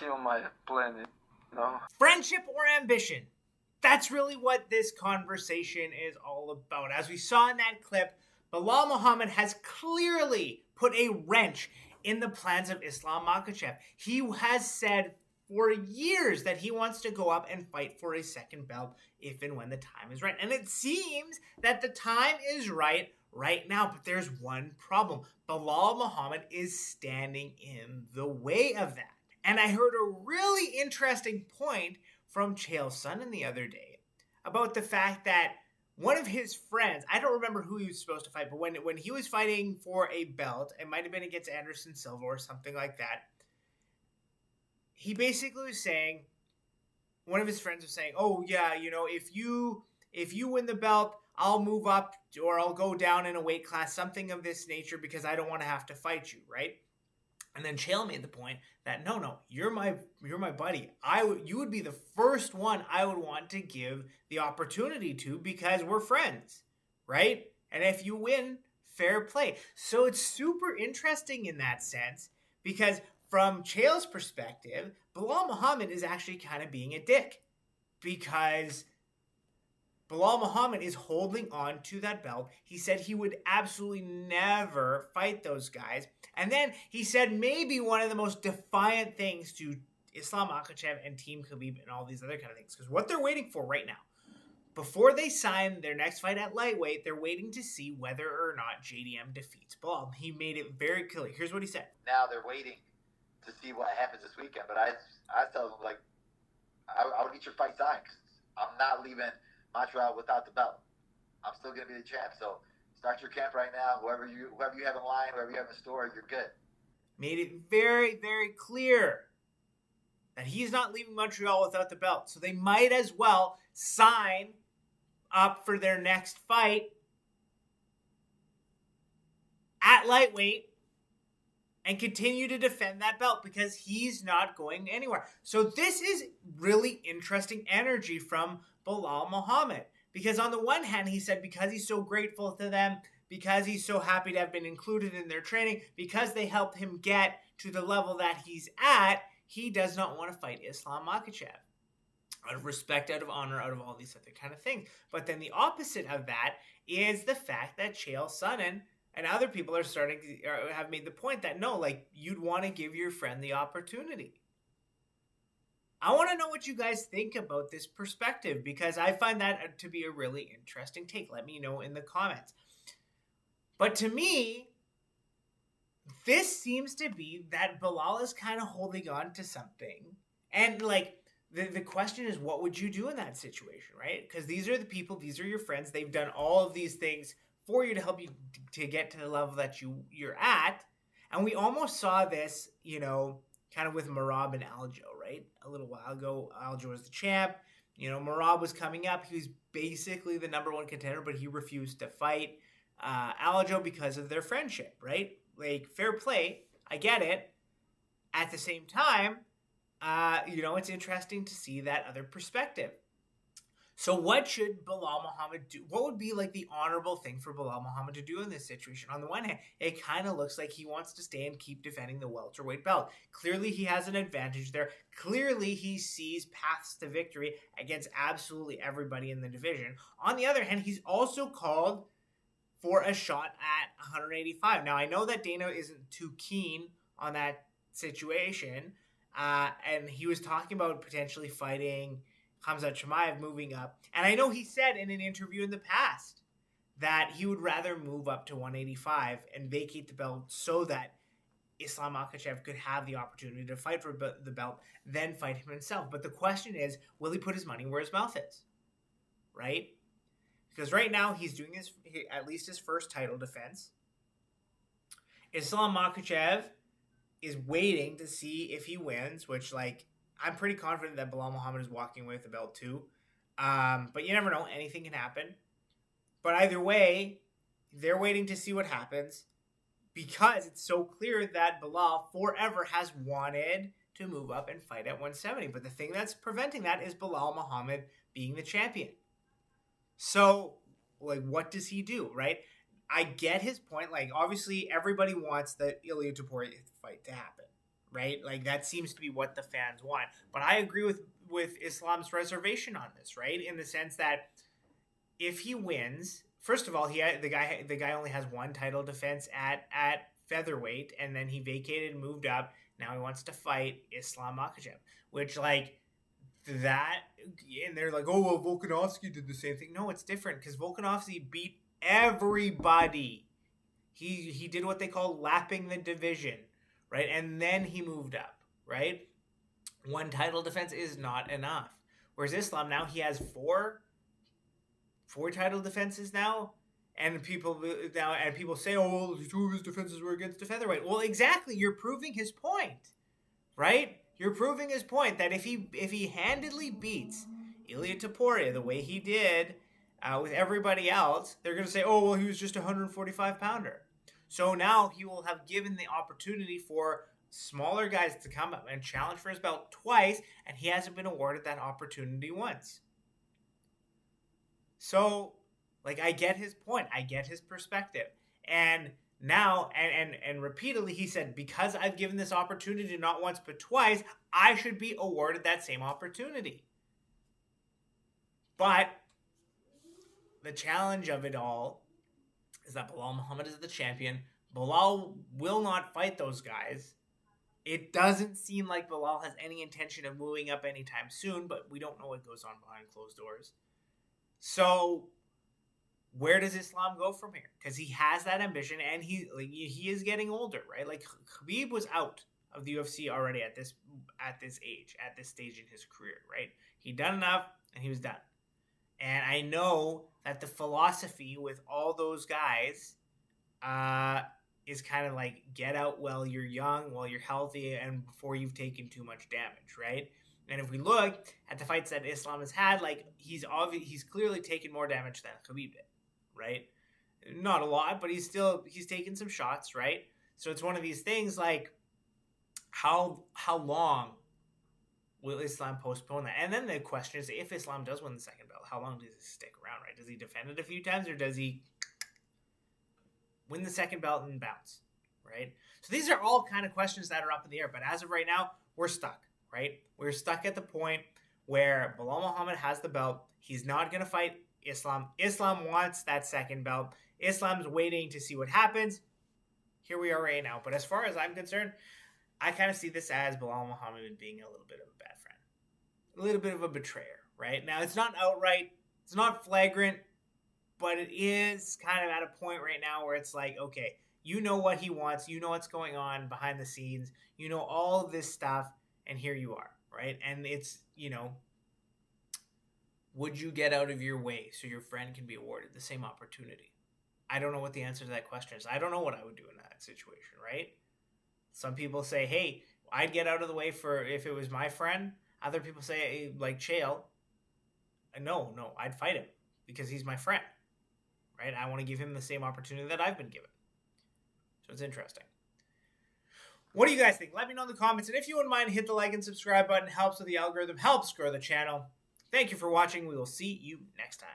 kill my planet. No. Friendship or ambition? That's really what this conversation is all about. As we saw in that clip, Belal Muhammad has clearly put a wrench in the plans of Islam Makhachev. He has said for years that he wants to go up and fight for a second belt if and when the time is right. And it seems that the time is right now, but there's one problem. Belal Muhammad is standing in the way of that. And I heard a really interesting point from Chael Sonnen the other day about the fact that one of his friends, I don't remember who he was supposed to fight, but when he was fighting for a belt, it might have been against Anderson Silva or something like that, he basically was saying, one of his friends was saying, oh yeah, if you win the belt, I'll move up or I'll go down in a weight class, something of this nature, because I don't want to have to fight you, right? And then Chael made the point that no, you're my buddy. You would be the first one I would want to give the opportunity to because we're friends, right? And if you win, fair play. So it's super interesting in that sense because from Chael's perspective, Belal Muhammad is actually kind of being a dick because Belal Muhammad is holding on to that belt. He said he would absolutely never fight those guys. And then he said maybe one of the most defiant things to Islam Makhachev and Team Khabib and all these other kind of things. Because what they're waiting for right now, before they sign their next fight at lightweight, they're waiting to see whether or not JDM defeats Belal. He made it very clear. Here's what he said. Now they're waiting to see what happens this weekend. But I tell them, like, I would get your fight signed. I'm not leaving Montreal without the belt. I'm still going to be the champ. So start your camp right now. Whoever you have in line, whoever you have in store, you're good. Made it very, very clear that he's not leaving Montreal without the belt. So they might as well sign up for their next fight at lightweight and continue to defend that belt because he's not going anywhere. So this is really interesting energy from Belal Muhammad. Because on the one hand, he said because he's so grateful to them, because he's so happy to have been included in their training, because they helped him get to the level that he's at, he does not want to fight Islam Makhachev. Out of respect, out of honor, out of all these other kind of things. But then the opposite of that is the fact that Chael Sonnen and other people are starting to have made the point that no, like, you'd want to give your friend the opportunity. I want to know what you guys think about this perspective because I find that to be a really interesting take. Let me know in the comments. But to me, this seems to be that Belal is kind of holding on to something. And like, the question is, what would you do in that situation, right? Because these are the people, these are your friends. They've done all of these things for you to help you to get to the level that you're at. And we almost saw this, kind of with Merab and Aljo, right? A little while ago, Aljo was the champ. Merab was coming up. He was basically the number one contender, but he refused to fight Aljo because of their friendship, right? Like, fair play. I get it. At the same time, it's interesting to see that other perspective. So what should Belal Muhammad do? What would be like the honorable thing for Belal Muhammad to do in this situation? On the one hand, it kind of looks like he wants to stay and keep defending the welterweight belt. Clearly, he has an advantage there. Clearly, he sees paths to victory against absolutely everybody in the division. On the other hand, he's also called for a shot at 185. Now, I know that Dana isn't too keen on that situation, and he was talking about potentially fighting Khamzat Chimaev moving up. And I know he said in an interview in the past that he would rather move up to 185 and vacate the belt so that Islam Makhachev could have the opportunity to fight for the belt, then fight him himself. But the question is, will he put his money where his mouth is? Right? Because right now he's doing at least his first title defense. Islam Makhachev is waiting to see if he wins, which, like, I'm pretty confident that Belal Muhammad is walking away with the belt too. But you never know. Anything can happen. But either way, they're waiting to see what happens because it's so clear that Belal forever has wanted to move up and fight at 170. But the thing that's preventing that is Belal Muhammad being the champion. So, like, what does he do, right? I get his point. Like, obviously, everybody wants the Ilia Topuria fight to happen, right? Like, that seems to be what the fans want. But I agree with Islam's reservation on this, right? In the sense that if he wins, first of all, the guy only has one title defense at featherweight, and then he vacated and moved up. Now he wants to fight Islam Makhachev, which, like, that, and they're like, oh, well, Volkanovski did the same thing. No, it's different, because Volkanovski beat everybody. He did what they call lapping the division, right? And then he moved up, right? One title defense is not enough. Whereas Islam, now he has four title defenses now, and people say, oh, well, 2 of his defenses were against the featherweight. Well, exactly, you're proving his point, right? You're proving his point that if he handedly beats Ilia Topuria the way he did with everybody else, they're going to say, oh, well, he was just a 145-pounder. So now he will have given the opportunity for smaller guys to come up and challenge for his belt twice, and he hasn't been awarded that opportunity once. So, like, I get his point. I get his perspective. And now, and repeatedly, he said, because I've given this opportunity not once but twice, I should be awarded that same opportunity. But the challenge of it all is that Belal Muhammad is the champion. Belal will not fight those guys. It doesn't seem like Belal has any intention of moving up anytime soon, but we don't know what goes on behind closed doors. So, where does Islam go from here? Because he has that ambition, and he is getting older, right? Like, Khabib was out of the UFC already at this age, at this stage in his career, right? He'd done enough, and he was done. And I know that the philosophy with all those guys is kind of like, get out while you're young, while you're healthy, and before you've taken too much damage, right? And if we look at the fights that Islam has had, like, he's clearly taken more damage than Khabib did, right? Not a lot, but he's taken some shots, right? So it's one of these things, like, how long will Islam postpone that? And then the question is, if Islam does win the second belt, how long does he stick around, right? Does he defend it a few times, or does he win the second belt and bounce, right? So these are all kind of questions that are up in the air. But as of right now, we're stuck, right? We're stuck at the point where Belal Muhammad has the belt. He's not going to fight Islam. Islam wants that second belt. Islam's waiting to see what happens. Here we are right now. But as far as I'm concerned, I kind of see this as Belal Muhammad being a little bit of a bad friend. A little bit of a betrayer, right? Now, it's not outright. It's not flagrant. But it is kind of at a point right now where it's like, okay, you know what he wants. You know what's going on behind the scenes. You know all of this stuff. And here you are, right? And it's, would you get out of your way so your friend can be awarded the same opportunity? I don't know what the answer to that question is. I don't know what I would do in that situation, right? Some people say, hey, I'd get out of the way for if it was my friend. Other people say, like Chael, no, I'd fight him because he's my friend, right? I want to give him the same opportunity that I've been given. So it's interesting. What do you guys think? Let me know in the comments. And if you wouldn't mind, hit the like and subscribe button. Helps with the algorithm. Helps grow the channel. Thank you for watching. We will see you next time.